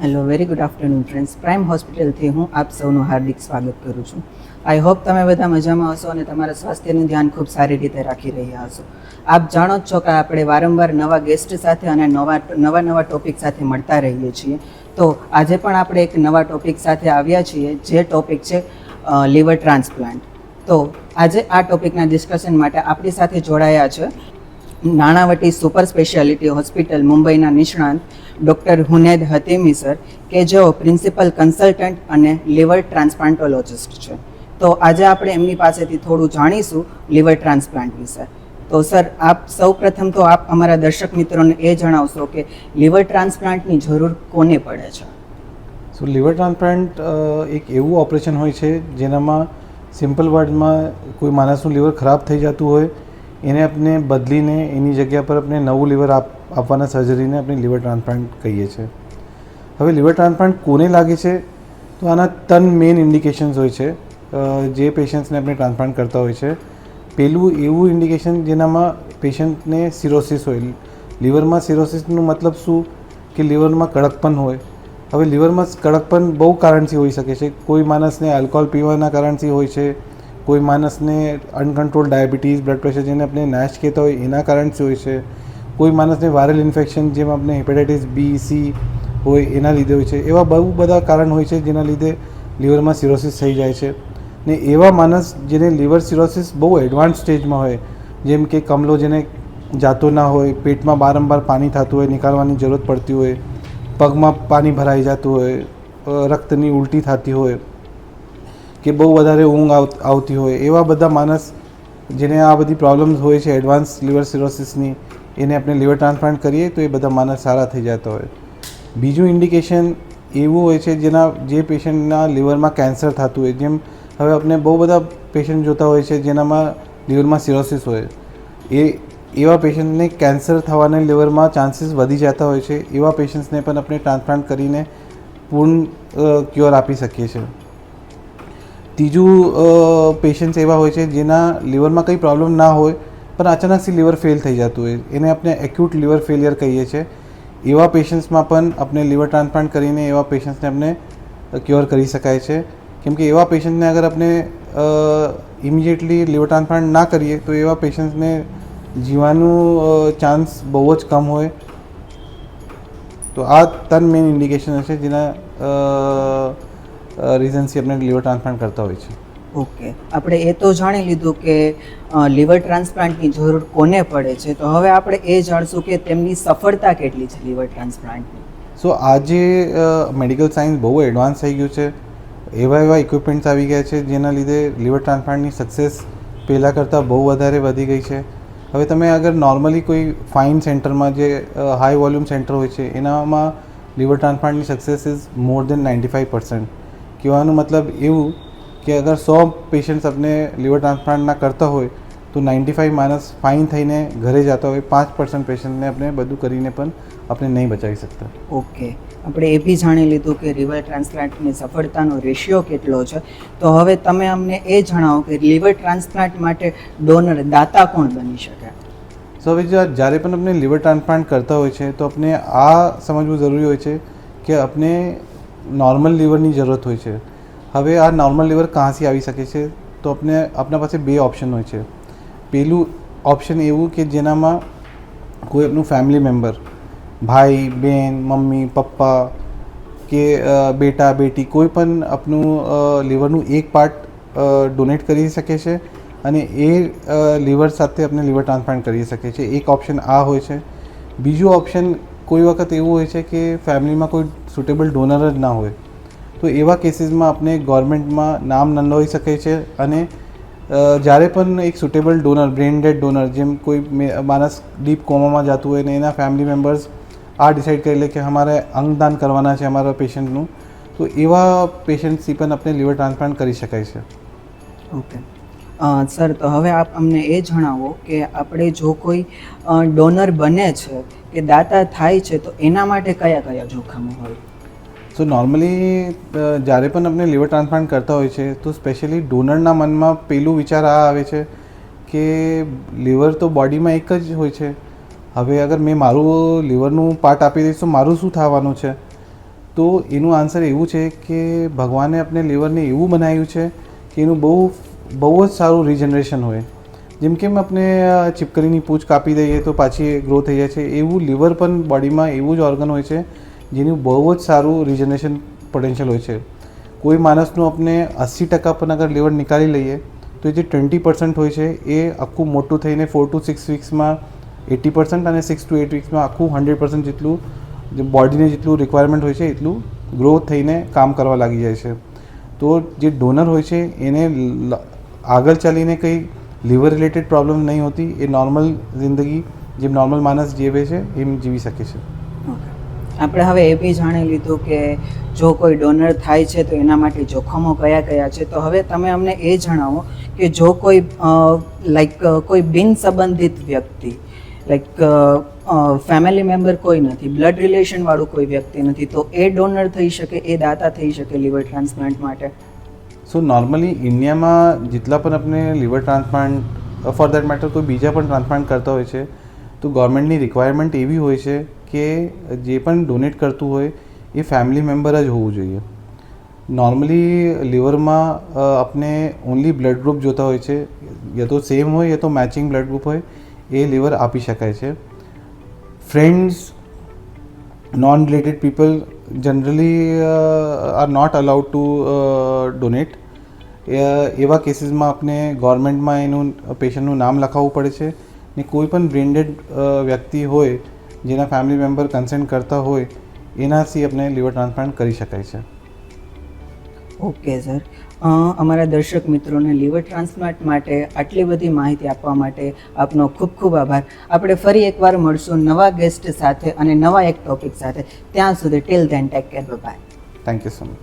Hello, very good afternoon friends. Prime હોસ્પિટલથી હું આપ સૌનું હાર્દિક સ્વાગત કરું છું. આઈ હોપ તમે બધા મજામાં હશો અને તમારા સ્વાસ્થ્યનું ધ્યાન ખૂબ સારી રીતે રાખી રહ્યા હશો. આપ જાણો જ છો કે આપણે વારંવાર નવા ગેસ્ટ સાથે અને નવા ટોપિક સાથે મળતા રહીએ છીએ. તો આજે પણ આપણે એક નવા ટોપિક સાથે આવ્યા છીએ, જે ટોપિક છે લીવર ટ્રાન્સપ્લાન્ટ. તો આજે આ ટોપિકના ડિસ્કશન માટે આપણી સાથે જોડાયા છે નાણાવટી સુપર સ્પેશિયાલિટી હોસ્પિટલ મુંબઈના નિષ્ણાંત ડૉક્ટર હુનેદ હતીમી સર, કે જેઓ પ્રિન્સિપલ કન્સલ્ટન્ટ અને લીવર ટ્રાન્સપ્લાન્ટોલોજિસ્ટ છે. તો આજે આપણે એમની પાસેથી થોડું જાણીશું લીવર ટ્રાન્સપ્લાન્ટ વિશે. તો સર, આપ સૌ પ્રથમ તો આપ અમારા દર્શક મિત્રોને એ જણાવશો કે લીવર ટ્રાન્સપ્લાન્ટની જરૂર કોને પડે છે? સો લીવર ટ્રાન્સપ્લાન્ટ એક એવું ઓપરેશન હોય છે જેનામાં સિમ્પલ વર્ડમાં કોઈ માણસનું લીવર ખરાબ થઈ જતું હોય એને આપણે બદલીને એની જગ્યા પર આપણે નવું લીવર આપવાના સર્જરીને આપણે લીવર ટ્રાન્સપ્લાન્ટ કહીએ છીએ. હવે લીવર ટ્રાન્સપ્લાન્ટ કોને લાગે છે? તો આના 3 મેઇન ઇન્ડિકેશન્સ હોય છે જે પેશન્ટ્સને આપણે ટ્રાન્સપ્લાન્ટ કરતા હોય છે. પહેલું એવું ઇન્ડિકેશન જેનામાં પેશન્ટને સિરોસિસ હોય. લીવરમાં સિરોસિસનું મતલબ શું કે લીવરમાં કડકપન હોય. હવે લીવરમાં કડકપન બહુ કારણથી હોઈ શકે છે. કોઈ માણસને આલ્કોહોલ પીવાના કારણથી હોય છે, કોઈ માણસને અનકન્ટ્રોલ ડાયાબિટીસ, બ્લડ પ્રેશર જેને આપણે નાશ કહેતા હોય એના કારણથી હોય છે, કોઈ માણસને વાયરલ ઇન્ફેક્શન જેમ આપણે હેપેટાઇટિસ બી, સી હોય એના લીધે હોય છે. એવા બહુ બધા કારણ હોય છે જેના લીધે લીવરમાં સિરોસિસ થઈ જાય છે. ને એવા માણસ જેને લીવર સિરોસિસ બહુ એડવાન્સ સ્ટેજમાં હોય, જેમ કે કમલો જેને જાતો ના હોય, પેટમાં વારંવાર પાણી થતું હોય, નીકાળવાની જરૂરત પડતી હોય, પગમાં પાણી ભરાઈ જતું હોય, રક્તની ઉલટી થતી હોય કે બહુ વધારે ઊંઘ આવતી હોય, એવા બધા માણસ જેને આ બધી પ્રોબ્લેમ્સ હોય છે એડવાન્સ લીવર સિરોસિસની, એને આપણે લીવર ટ્રાન્સપ્લાન્ટ કરીએ તો એ બધા માણસ સારા થઈ જતા હોય. બીજું ઇન્ડિકેશન એવું હોય છે જે પેશન્ટના લીવરમાં કેન્સર થતું હોય. જેમ હવે આપણે બહુ બધા પેશન્ટ જોતા હોય છે જેનામાં લીવરમાં સિરોસિસ હોય, એવા પેશન્ટને કેન્સર થવાના લીવરમાં ચાન્સીસ વધી જતા હોય છે. એવા પેશન્ટ્સને પણ આપણે ટ્રાન્સપ્લાન્ટ કરીને પૂર્ણ ક્યોર આપી શકીએ છીએ. ત્રીજું પેશન્ટ્સ એવા હોય છે જેના લીવરમાં કંઈ પ્રોબ્લેમ ના હોય પણ અચાનકથી લીવર ફેલ થઈ જતું હોય, એને આપણે એક્યુટ લીવર ફેલિયર કહીએ છીએ. એવા પેશન્ટ્સમાં પણ આપણે લીવર ટ્રાન્સપ્લાન્ટ કરીને એવા પેશન્ટ્સને આપણે ક્યોર કરી શકાય છે. કેમ કે એવા પેશન્ટને અગર આપણે ઇમિડિયેટલી લીવર ટ્રાન્સપ્લાન્ટ ના કરીએ તો એવા પેશન્ટ્સને જીવવાનું ચાન્સ બહુ જ કમ હોય. તો આ 3 મેઇન ઇન્ડિકેશન હશે જેના રીઝન્સથી આપણે લીવર ટ્રાન્સપ્લાન્ટ કરતા હોય છે. ઓકે, આપણે એ તો જાણી લીધું કે લીવર ટ્રાન્સપ્લાન્ટની જરૂર કોને પડે છે. તો હવે આપણે એ જાણશું કે તેમની સફળતા કેટલી છે લીવર ટ્રાન્સપ્લાન્ટની. સો આજે મેડિકલ સાયન્સ બહુ એડવાન્સ થઈ ગયું છે. એવા ઇક્વિપમેન્ટ્સ આવી ગયા છે જેના લીધે લીવર ટ્રાન્સપ્લાન્ટની સક્સેસ પહેલાં કરતાં બહુ વધારે વધી ગઈ છે. હવે તમે અગર નોર્મલી કોઈ ફાઇન સેન્ટરમાં જે હાઈ વોલ્યુમ સેન્ટર હોય છે એનામાં લીવર ટ્રાન્સપ્લાન્ટની સક્સેસ ઇઝ મોર દેન 95%. કહેવાનું મતલબ એવું કે અગર 100 પેશન્ટ્સ આપણે લીવર ટ્રાન્સપ્લાન્ટના કરતા હોય તો 95 માણસ ફાઇન થઈને ઘરે જતા હોય, 5% પેશન્ટને આપણે બધું કરીને પણ આપણે નહીં બચાવી શકતા. ઓકે, આપણે એ બી જાણી લીધું કે લીવર ટ્રાન્સપ્લાન્ટની સફળતાનો રેશિયો કેટલો છે. તો હવે તમે અમને એ જણાવો કે લીવર ટ્રાન્સપ્લાન્ટ માટે ડોનર દાતા કોણ બની શકે? સો હવે જ્યારે પણ આપણે લીવર ટ્રાન્સપ્લાન્ટ કરતા હોય છે તો આપણે આ સમજવું જરૂરી હોય છે કે આપણે નોર્મલ લીવરની જરૂરત હોય છે. હવે આ નોર્મલ લીવર ક્યાંથી આવી શકે છે? તો આપણા પાસે 2 ઓપ્શન હોય છે. પહેલું ઓપ્શન એવું કે જેનામાં કોઈ આપણું ફેમિલી મેમ્બર, ભાઈ, બહેન, મમ્મી, પપ્પા કે બેટા, બેટી કોઈ પણ આપણું લીવરનું એક પાર્ટ ડોનેટ કરી શકે છે અને એ લીવર સાથે આપણે લીવર ટ્રાન્સપ્લાન્ટ કરી શકીએ છીએ. એક ઓપ્શન આ હોય છે. બીજું ઓપ્શન કોઈ વખત એવું હોય છે કે ફેમિલીમાં કોઈ સુટેબલ ડોનર જ ના હોય, તો એવા કેસીસમાં આપણે ગવર્મેન્ટમાં નામ નોંધાવી શકીએ છીએ અને જ્યારે પણ એક suitable donor, brain dead donor, જેમ કોઈ માણસ ડીપ કોમામાં જતું હોય ને એના ફેમિલી મેમ્બર્સ આ ડિસાઇડ કરી લે કે અમારે અંગદાન કરવાના છે અમારા પેશન્ટનું, તો એવા પેશન્ટથી પણ આપણે લીવર ટ્રાન્સપ્લાન્ટ કરી શકાય છે. ઓકે સર, તો હવે આપ અમને એ જણાવો કે આપણે જો કોઈ ડોનર બને છે કે દાતા થાય છે તો એના માટે કયા કયા જોખમો હોય? સો નોર્મલી જ્યારે પણ આપણે લીવર ટ્રાન્સપ્લાન્ટ કરતા હોય છે તો સ્પેશિયલી ડોનરના મનમાં પહેલું વિચાર આ આવે છે કે લીવર તો બોડીમાં એક જ હોય છે, હવે અગર મેં મારું લીવરનું પાર્ટ આપી દઈશ તો મારું શું થવાનું છે? તો એનું આન્સર એવું છે કે ભગવાને આપણે લીવરને એવું બનાવ્યું છે કે એનું બહુ જ સારું રિજનરેશન હોય. જેમ કે આપણે ચીપકલીની પૂંછ કાપી દઈએ તો પાછી ગ્રો થઈ જાય છે, એવું લીવર પણ બોડીમાં એવું જ ઓર્ગન હોય છે જેનું બહુ જ સારું રિજનરેશન પોટેન્શિયલ હોય છે. કોઈ માણસનું આપણે 80% પણ અગર લીવર નીકાળી લઈએ તો જે 20% હોય છે એ આખું મોટું થઈને 4 to 6 વીક્સમાં 80% અને 6 to 8 વીક્સમાં આખું 100% જેટલું જે બોડીને જેટલું રિક્વાયરમેન્ટ હોય છે એટલું ગ્રો થઈને કામ કરવા લાગી જાય છે. તો જે ડોનર હોય છે એને આગળ ચાલીને કંઈ લીવર રિલેટેડ પ્રોબ્લેમ નહીં હોતી, એ નોર્મલ જિંદગી જેમ નોર્મલ માણસ જીવે છે એમ જીવી શકે છે. આપણે હવે એ બી જાણી લીધું કે જો કોઈ ડોનર થાય છે તો એના માટે જોખમો કયા કયા છે. તો હવે તમે અમને એ જણાવો કે જો કોઈ કોઈ બિન સંબંધિત વ્યક્તિ ફેમિલી મેમ્બર કોઈ નથી, બ્લડ રિલેશનવાળું કોઈ વ્યક્તિ નથી, તો એ ડોનર થઈ શકે, એ દાતા થઈ શકે લીવર ટ્રાન્સપ્લાન્ટ માટે? સો નોર્મલી ઇન્ડિયામાં જેટલા પણ આપણે liver transplant for that matter કોઈ બીજા પણ ટ્રાન્સપ્લાન્ટ કરતા હોય છે તો ગવર્મેન્ટની રિક્વાયરમેન્ટ એવી હોય છે કે જે પણ ડોનેટ કરતું હોય એ ફેમિલી મેમ્બર જ હોવું જોઈએ. નોર્મલી લીવરમાં આપણે ઓનલી બ્લડ ગ્રુપ જોતા હોય છે, યા તો સેમ હોય યા તો મેચિંગ બ્લડ ગ્રુપ હોય એ લીવર આપી શકાય છે. Friends, non related people generally are not allowed to donate. એવા કેસીસમાં આપણે ગવર્મેન્ટમાં એનું પેશન્ટનું નામ લખાવવું પડે છે ને કોઈ પણ બ્રેન્ડેડ વ્યક્તિ હોય જેના ફેમિલી મેમ્બર કન્સેન્ટ કરતા હોય એનાથી આપણે લીવર ટ્રાન્સપ્લાન્ટ કરી શકાય છે. ઓકે સર, અમારા દર્શક મિત્રોને લીવર ટ્રાન્સપ્લાન્ટ માટે આટલી બધી માહિતી આપવા માટે આપનો ખૂબ ખૂબ આભાર. આપણે ફરી એકવાર મળશું નવા ગેસ્ટ સાથે અને નવા એક ટોપિક સાથે. ત્યાં સુધી till then take care, bye. Thank you so much.